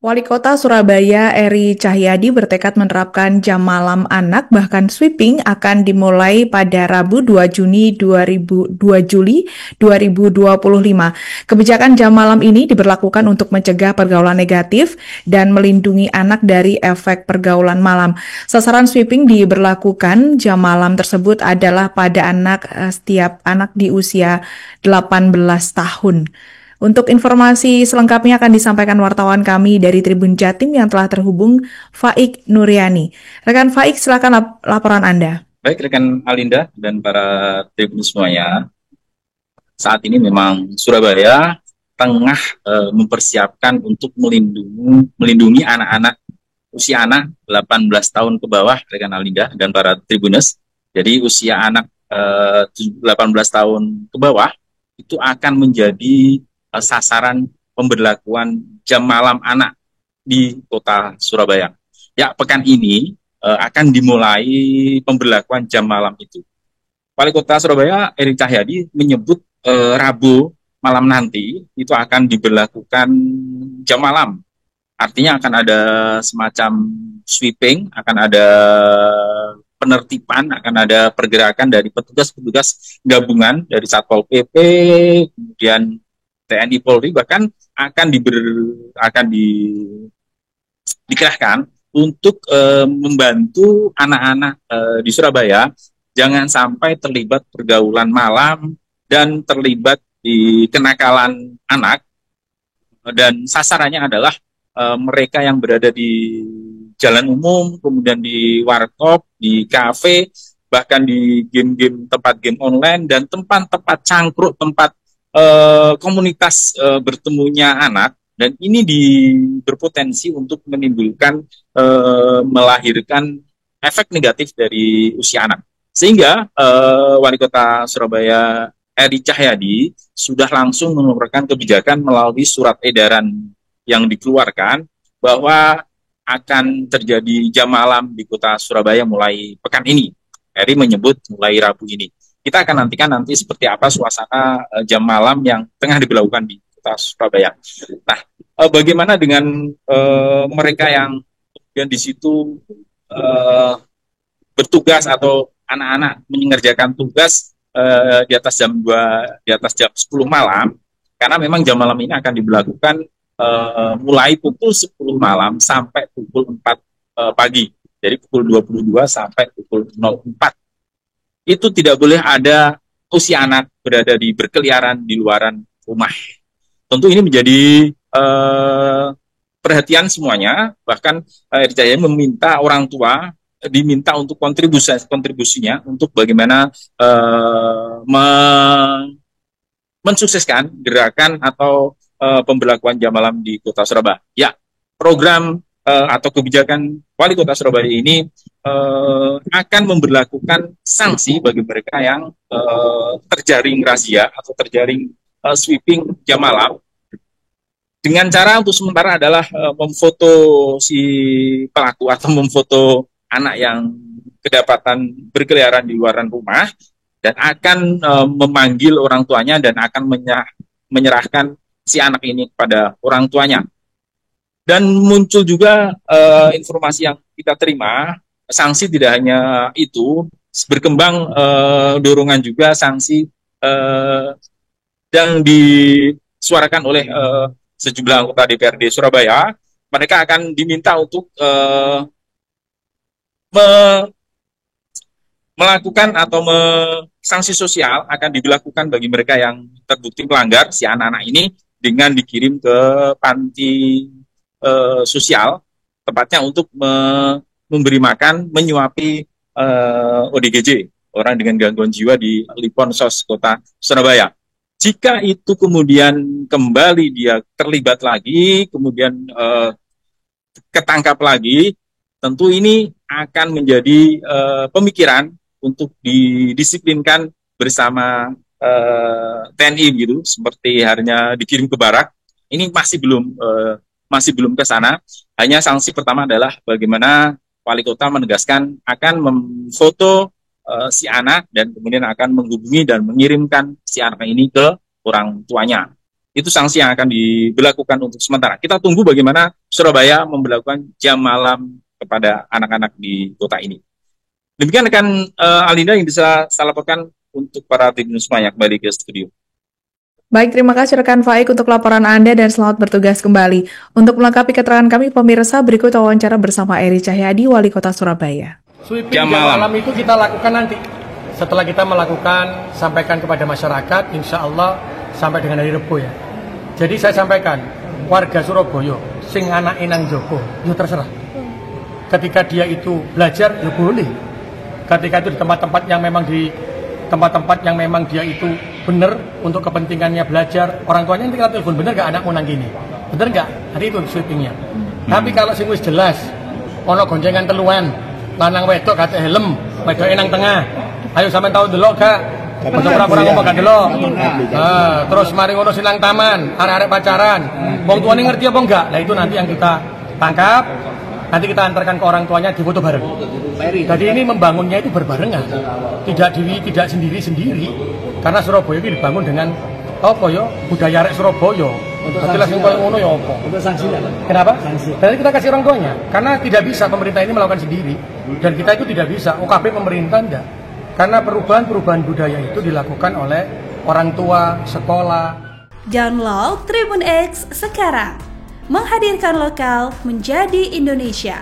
Wali Kota Surabaya Eri Cahyadi bertekad menerapkan jam malam anak, bahkan sweeping akan dimulai pada Rabu 2 Juni 2 Juli 2025. Kebijakan jam malam ini diberlakukan untuk mencegah pergaulan negatif dan melindungi anak dari efek pergaulan malam. Sasaran sweeping diberlakukan jam malam tersebut adalah pada setiap anak di usia 18 tahun. Untuk informasi selengkapnya akan disampaikan wartawan kami dari Tribun Jatim yang telah terhubung, Faik Nuryani. Rekan Faik, silakan laporan Anda. Baik rekan Alinda dan para tribun semuanya, saat ini memang Surabaya tengah mempersiapkan untuk melindungi anak-anak usia anak 18 tahun ke bawah, rekan Alinda dan para tribuners. Jadi usia anak 18 tahun ke bawah itu akan menjadi sasaran pemberlakuan jam malam anak di kota Surabaya. Ya, pekan ini akan dimulai pemberlakuan jam malam itu. Wali Kota Surabaya Eri Cahyadi menyebut Rabu malam nanti itu akan diberlakukan jam malam. Artinya akan ada semacam sweeping, akan ada penertiban, akan ada pergerakan dari petugas-petugas gabungan dari Satpol PP, kemudian TNI Polri, bahkan akan dikerahkan untuk membantu anak-anak di Surabaya jangan sampai terlibat pergaulan malam dan terlibat di kenakalan anak, dan sasarannya adalah mereka yang berada di jalan umum, kemudian di warkop, di kafe, bahkan di game-game, tempat game online, dan tempat-tempat cangkruk, tempat komunitas bertemunya anak, dan ini berpotensi untuk menimbulkan melahirkan efek negatif dari usia anak. Sehingga Wali Kota Surabaya Eri Cahyadi sudah langsung mengeluarkan kebijakan melalui surat edaran yang dikeluarkan bahwa akan terjadi jam malam di Kota Surabaya mulai pekan ini. Eri menyebut mulai Rabu ini. Kita akan nantikan nanti seperti apa suasana jam malam yang tengah diberlakukan di Kota Surabaya. Nah, bagaimana dengan mereka yang kemudian di situ bertugas atau anak-anak mengerjakan tugas di atas jam 2, di atas jam 10 malam, karena memang jam malam ini akan diberlakukan mulai pukul 10 malam sampai pukul 4 pagi. Jadi pukul 22 sampai pukul 04. Itu tidak boleh ada usia anak berkeliaran di luaran rumah. Tentu ini menjadi perhatian semuanya, bahkan Eri meminta orang tua diminta untuk kontribusinya untuk bagaimana mensukseskan gerakan atau pemberlakuan jam malam di Kota Surabaya. Ya, program atau kebijakan Wali Kota Surabaya ini akan memberlakukan sanksi bagi mereka yang terjaring razia atau terjaring sweeping jam malam, dengan cara untuk sementara adalah memfoto si pelaku atau memfoto anak yang kedapatan berkeliaran di luaran rumah, dan akan memanggil orang tuanya dan akan menyerahkan si anak ini kepada orang tuanya. Dan muncul juga informasi yang kita terima, sanksi tidak hanya itu, berkembang dorongan juga sanksi yang disuarakan oleh sejumlah anggota DPRD Surabaya. Mereka akan diminta untuk melakukan atau sanksi sosial akan diberlakukan bagi mereka yang terbukti melanggar si anak-anak ini dengan dikirim ke panti sosial, tepatnya untuk memberi makan, menyuapi ODGJ, orang dengan gangguan jiwa di Liponsos, Kota Surabaya. Jika itu kemudian kembali dia terlibat lagi, kemudian ketangkap lagi, tentu ini akan menjadi pemikiran untuk didisiplinkan bersama TNI gitu, seperti harinya dikirim ke barak. Ini masih belum ke sana. Hanya sanksi pertama adalah bagaimana wali kota menegaskan akan memfoto si anak dan kemudian akan menghubungi dan mengirimkan si anak ini ke orang tuanya. Itu sanksi yang akan diberlakukan untuk sementara. Kita tunggu bagaimana Surabaya memberlakukan jam malam kepada anak-anak di kota ini. Demikian rekan Alinda yang bisa saya laporkan untuk para tim semuanya. Kembali ke studio. Baik, terima kasih rekan Faik untuk laporan Anda dan selamat bertugas kembali. Untuk melengkapi keterangan kami, pemirsa, berikut wawancara bersama Eri Cahyadi, Wali Kota Surabaya. Sweeping jam malam itu kita lakukan nanti. Setelah kita melakukan, sampaikan kepada masyarakat, insya Allah sampai dengan hari Rebo ya. Jadi saya sampaikan, warga Surabaya, sing anak enang Joko, ya terserah. Ketika dia itu belajar, ya boleh. Ketika itu di tempat-tempat yang memang dia itu benar untuk kepentingannya belajar, orang tuanya nanti kita telepon, benar gak anakmu nang gini? Benar gak? Hari itu sweepingnya. Tapi kalau sing wis jelas, ono goncengan teluan, lanang wedok kate helm, wedok enang tengah. Ayo sampean tahu delok gak? Ojo ora-ora ngomong gak delok. Terus mari ngono silang taman, arek-arek pacaran. Wong tuane ngerti apa enggak? Nah itu nanti yang kita tangkap. Nanti kita antarkan ke orang tuanya, difoto bareng. Jadi ini membangunnya itu berbarengan, tidak sendiri-sendiri. Karena Surabaya itu dibangun dengan apa ya, budaya arek Surabaya. Jelas yang paling ngono ya apa? Untuk sanksi lah. Kenapa? Sanksi. Jadi kita kasih orang tuanya, karena tidak bisa pemerintah ini melakukan sendiri, dan kita itu tidak bisa. OKP pemerintah enggak. Karena perubahan budaya itu dilakukan oleh orang tua, sekolah. Download Tribun X sekarang. Menghadirkan lokal menjadi Indonesia.